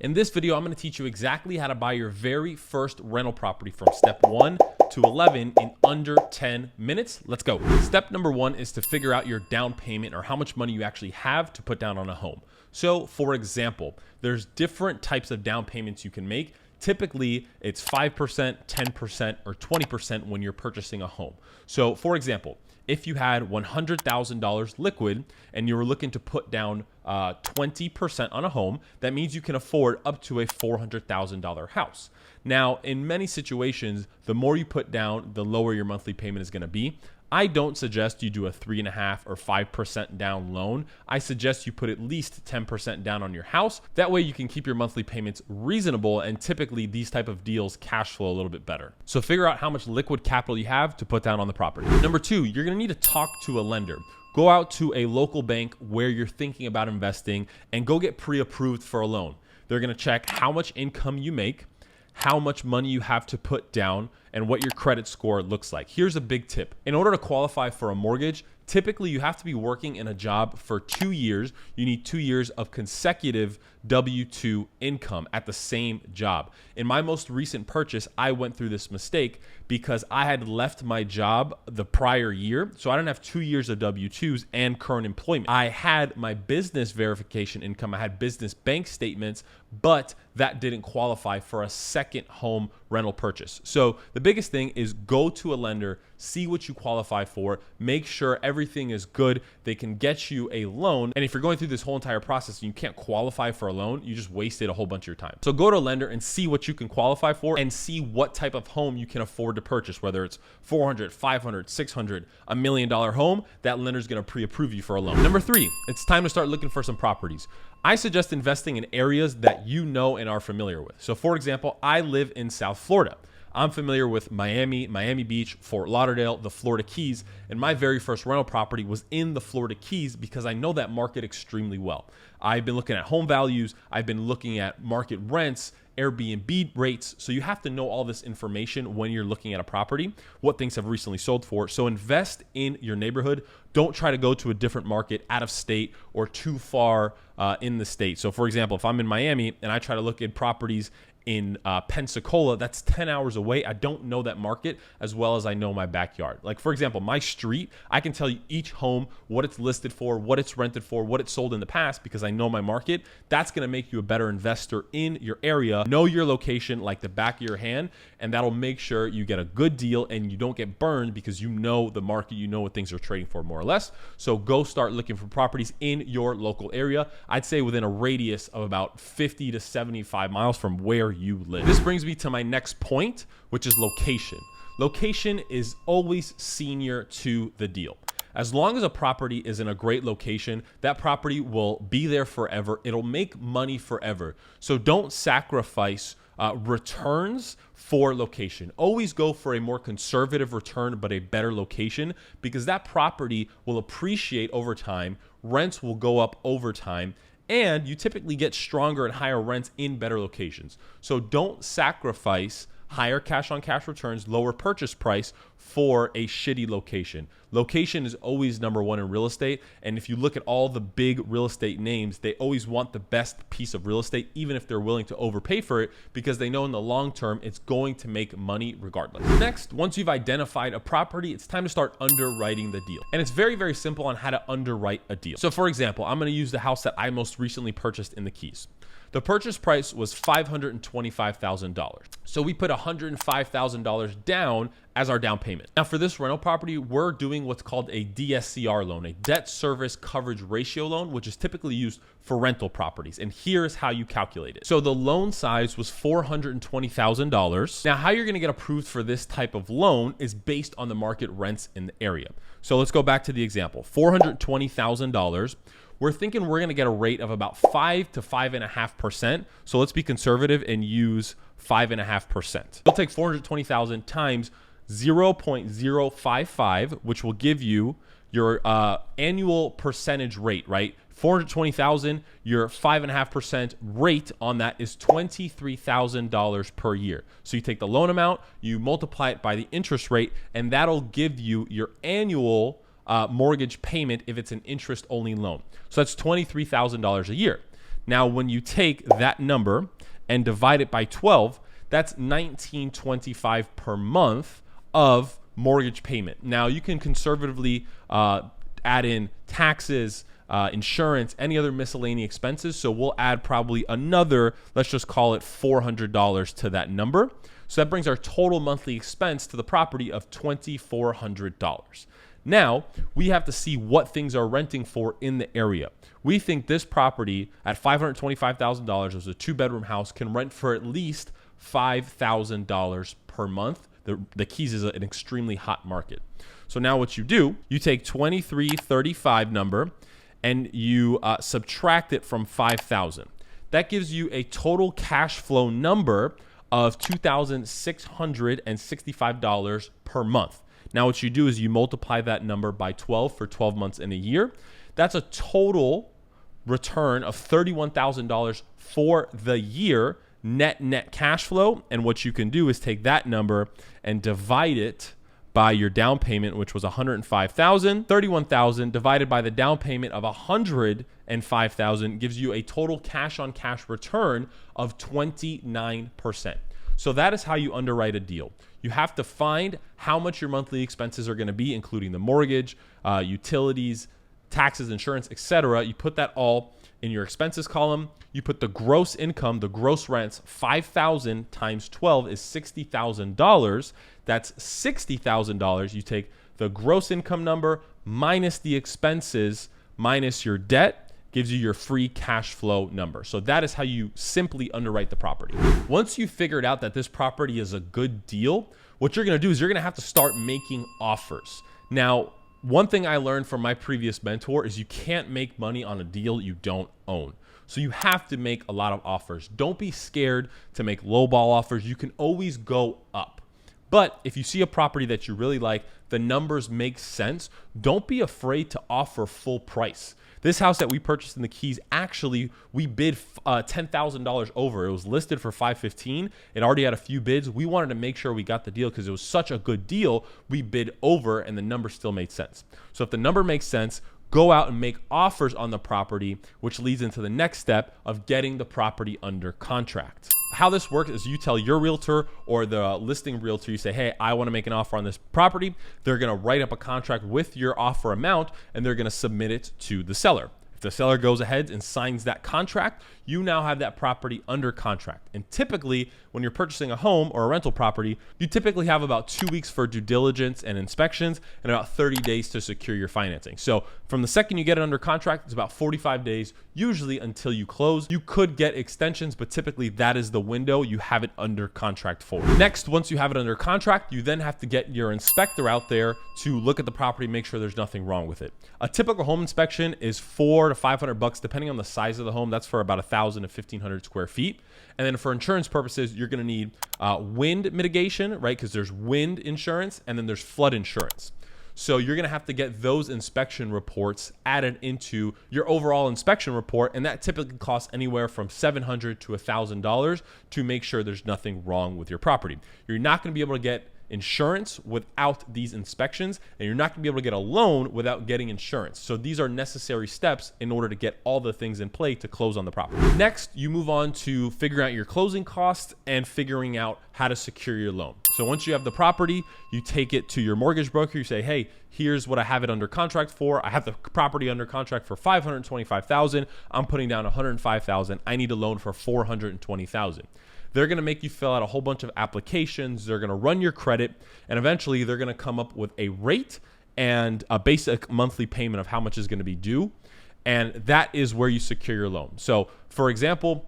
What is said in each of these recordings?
In this video, I'm going to teach you exactly how to buy your very first rental property from step 1 to 11 in under 10 minutes. Let's go. Step number 1 is to figure out your down payment, or how much money you actually have to put down on a home. So for example, there's different types of down payments you can make. Typically, it's 5%, 10%, or 20% when you're purchasing a home. So for example, if you had $100,000 liquid and you were looking to put down 20% on a home, that means you can afford up to a $400,000 house. Now, in many situations, the more you put down, the lower your monthly payment is going to be. I don't suggest you do a 3.5% or 5% down loan. I suggest you put at least 10% down on your house. That way you can keep your monthly payments reasonable, and typically these type of deals cash flow a little bit better. So figure out how much liquid capital you have to put down on the property. Number 2, you're gonna need to talk to a lender. Go out to a local bank where you're thinking about investing and go get pre-approved for a loan. They're gonna check how much income you make, how much money you have to put down, and what your credit score looks like. Here's a big tip. In order to qualify for a mortgage, typically you have to be working in a job for 2 years. You need 2 years of consecutive W-2 income at the same job. In my most recent purchase, I went through this mistake because I had left my job the prior year. So I didn't have 2 years of W-2s and current employment. I had my business verification income. I had business bank statements, but that didn't qualify for a second home rental purchase. So the biggest thing is go to a lender, see what you qualify for, make sure everything is good. They can get you a loan. And if you're going through this whole entire process and you can't qualify for a loan, you just wasted a whole bunch of your time. So go to a lender and see what you can qualify for and see what type of home you can afford to purchase, whether it's 400, 500, 600, $1 million home. That lender's going to pre-approve you for a loan. Number 3, it's time to start looking for some properties. I suggest investing in areas that you know and are familiar with. So for example, I live in South Florida. I'm familiar with Miami, Miami Beach, Fort Lauderdale, the Florida Keys, and my very first rental property was in the Florida Keys because I know that market extremely well. I've been looking at home values, I've been looking at market rents, Airbnb rates. So you have to know all this information when you're looking at a property, what things have recently sold for. So invest in your neighborhood. Don't try to go to a different market out of state or too far in the state. So for example, if I'm in Miami and I try to look at properties in Pensacola, that's 10 hours away. I don't know that market as well as I know my backyard. Like for example, my street, I can tell you each home, what it's listed for, what it's rented for, what it's sold in the past, because I know my market. That's going to make you a better investor in your area. Know your location like the back of your hand, and that'll make sure you get a good deal and you don't get burned because you know the market, you know what things are trading for more or less. So go start looking for properties in your local area. I'd say within a radius of about 50 to 75 miles from where you live. This brings me to my next point, which is location. Location is always senior to the deal. As long as a property is in a great location, that property will be there forever. It'll make money forever. So don't sacrifice returns for location. Always go for a more conservative return, but a better location, because that property will appreciate over time. Rents will go up over time, and you typically get stronger and higher rents in better locations. So don't sacrifice higher cash on cash returns, lower purchase price for a shitty location. Location is always number one in real estate. And if you look at all the big real estate names, they always want the best piece of real estate, even if they're willing to overpay for it, because they know in the long term, it's going to make money regardless. Next, once you've identified a property, it's time to start underwriting the deal. And it's very, very simple on how to underwrite a deal. So for example, I'm going to use the house that I most recently purchased in the Keys. The purchase price was $525,000. So we put $105,000 down as our down payment. Now for this rental property, we're doing what's called a DSCR loan, a debt service coverage ratio loan, which is typically used for rental properties. And here's how you calculate it. So the loan size was $420,000. Now how you're gonna get approved for this type of loan is based on the market rents in the area. So let's go back to the example, $420,000. We're thinking we're going to get a rate of about 5 to 5.5%. So let's be conservative and use 5.5%. You'll take 420,000 times 0.055, which will give you your annual percentage rate, right? 420,000, your 5.5% rate on that is $23,000 per year. So you take the loan amount, you multiply it by the interest rate, and that'll give you your annual mortgage payment if it's an interest-only loan. So that's $23,000 a year. Now, when you take that number and divide it by 12, that's $19.25 per month of mortgage payment. Now, you can conservatively add in taxes, insurance, any other miscellaneous expenses. So we'll add probably another, let's just call it $400 to that number. So that brings our total monthly expense to the property of $2,400. Now, we have to see what things are renting for in the area. We think this property at $525,000 as a 2-bedroom house can rent for at least $5,000 per month. The Keys is an extremely hot market. So now what you do, you take 2335 number and you subtract it from 5,000. That gives you a total cash flow number of $2,665 per month. Now what you do is you multiply that number by 12 for 12 months in a year. That's a total return of $31,000 for the year net cash flow. And what you can do is take that number and divide it by your down payment, which was $105,000. $31,000 divided by the down payment of $105,000 gives you a total cash on cash return of 29%. So that is how you underwrite a deal. You have to find how much your monthly expenses are going to be, including the mortgage, utilities, taxes, insurance, etc. You put that all in your expenses column. You put the gross income, the gross rents, 5,000 times 12 is $60,000. That's $60,000. You take the gross income number minus the expenses minus your debt, gives you your free cash flow number. So that is how you simply underwrite the property. Once you figured out that this property is a good deal, what you're going to do is you're going to have to start making offers. Now, one thing I learned from my previous mentor is you can't make money on a deal you don't own. So you have to make a lot of offers. Don't be scared to make lowball offers. You can always go up. But if you see a property that you really like, the numbers make sense, don't be afraid to offer full price. This house that we purchased in the Keys, actually, we bid $10,000 over. It was listed for $515,000. It already had a few bids. We wanted to make sure we got the deal because it was such a good deal. We bid over and the number still made sense. So if the number makes sense, go out and make offers on the property, which leads into the next step of getting the property under contract. How this works is you tell your realtor or the listing realtor, you say, hey, I want to make an offer on this property. They're going to write up a contract with your offer amount and they're going to submit it to the seller. If the seller goes ahead and signs that contract, you now have that property under contract. And typically, when you're purchasing a home or a rental property, you typically have about 2 weeks for due diligence and inspections and about 30 days to secure your financing. So from the second you get it under contract, it's about 45 days, usually until you close. You could get extensions, but typically that is the window you have it under contract for. Next, once you have it under contract, you then have to get your inspector out there to look at the property, make sure there's nothing wrong with it. A typical home inspection is $400 to $500, depending on the size of the home. That's for about 1,000 to 1,500 square feet. And then for insurance purposes, you're going to need wind mitigation, right? Because there's wind insurance and then there's flood insurance. So you're going to have to get those inspection reports added into your overall inspection report. And that typically costs anywhere from $700 to $1,000 to make sure there's nothing wrong with your property. You're not going to be able to get insurance without these inspections, and you're not going to be able to get a loan without getting insurance. So these are necessary steps in order to get all the things in play to close on the property. Next, you move on to figuring out your closing costs and figuring out how to secure your loan. So once you have the property, you take it to your mortgage broker. You say, hey, here's what I have it under contract for. I have the property under contract for $525,000. I'm putting down $105,000. I need a loan for $420,000. They're going to make you fill out a whole bunch of applications. They're going to run your credit, and eventually they're going to come up with a rate and a basic monthly payment of how much is going to be due. And that is where you secure your loan. So for example,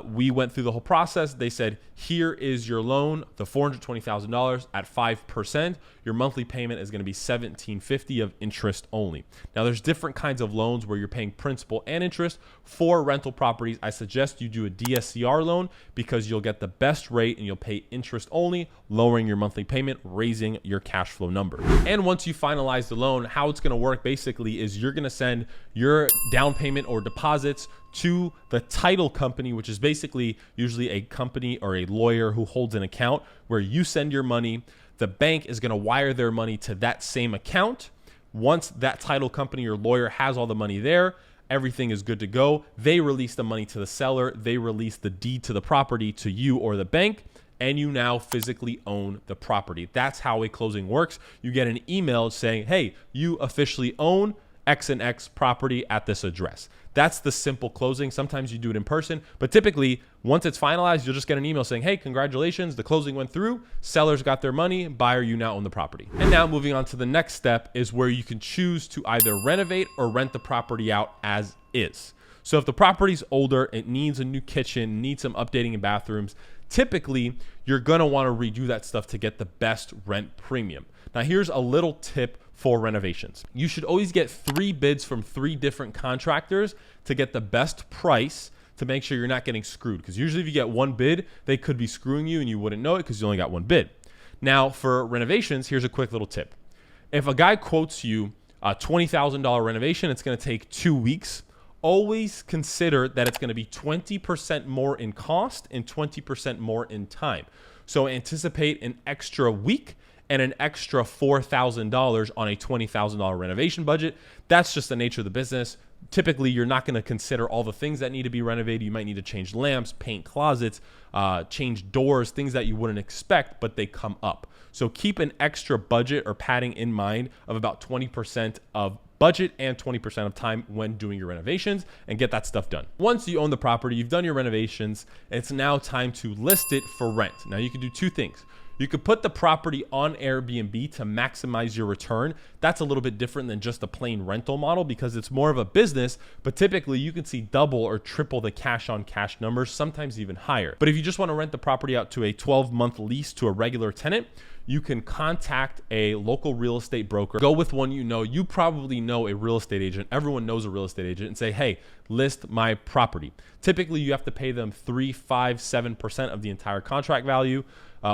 we went through the whole process. They said, here is your loan, the $420,000 at 5%. Your monthly payment is going to be $1,750 of interest only. Now, there's different kinds of loans where you're paying principal and interest. For rental properties, I suggest you do a DSCR loan because you'll get the best rate and you'll pay interest only, lowering your monthly payment, raising your cash flow number. And once you finalize the loan, how it's going to work basically is you're going to send your down payment or deposits to the title company, which is basically usually a company or a lawyer who holds an account where you send your money. The bank is going to wire their money to that same account. Once that title company or lawyer has all the money there, everything is good to go. They release the money to the seller. They release the deed to the property to you or the bank, and you now physically own the property. That's how a closing works. You get an email saying, hey, you officially own X and X property at this address. That's the simple closing. Sometimes you do it in person, but typically once it's finalized, you'll just get an email saying, hey, congratulations, the closing went through, sellers got their money, buyer, you now own the property. And now moving on to the next step is where you can choose to either renovate or rent the property out as is. So if the property's older, it needs a new kitchen, needs some updating in bathrooms, typically you're gonna wanna redo that stuff to get the best rent premium. Now here's a little tip for renovations. You should always get 3 bids from 3 different contractors to get the best price, to make sure you're not getting screwed. Because usually if you get 1 bid, they could be screwing you and you wouldn't know it because you only got 1 bid. Now for renovations, here's a quick little tip. If a guy quotes you a $20,000 renovation, it's gonna take 2 weeks. Always consider that it's gonna be 20% more in cost and 20% more in time. So anticipate an extra week and an extra $4,000 on a $20,000 renovation budget. That's just the nature of the business. Typically, you're not going to consider all the things that need to be renovated. You might need to change lamps, paint closets, change doors, things that you wouldn't expect, but they come up. So keep an extra budget or padding in mind of about 20% of budget and 20% of time when doing your renovations, and get that stuff done. Once you own the property, you've done your renovations, it's now time to list it for rent. Now you can do 2 things. You could put the property on Airbnb to maximize your return. That's a little bit different than just a plain rental model because it's more of a business, but typically you can see double or triple the cash on cash numbers, sometimes even higher. But if you just want to rent the property out to a 12-month lease to a regular tenant, you can contact a local real estate broker. Go with one you know. You probably know a real estate agent. Everyone knows a real estate agent, and say, hey, list my property. Typically, you have to pay them 3%, 5%, 7% of the entire contract value,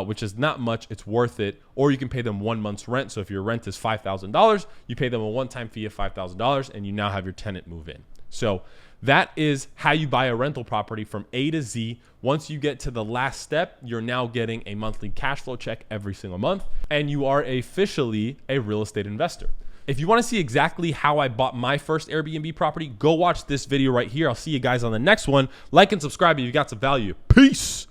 which is not much. It's worth it. Or you can pay them 1 month's rent. So if your rent is $5,000, you pay them a one-time fee of $5,000, and you now have your tenant move in. So that is how you buy a rental property from A to Z. Once you get to the last step, you're now getting a monthly cash flow check every single month, and you are officially a real estate investor. If you want to see exactly how I bought my first Airbnb property, go watch this video right here. I'll see you guys on the next one. Like and subscribe if you got some value. Peace.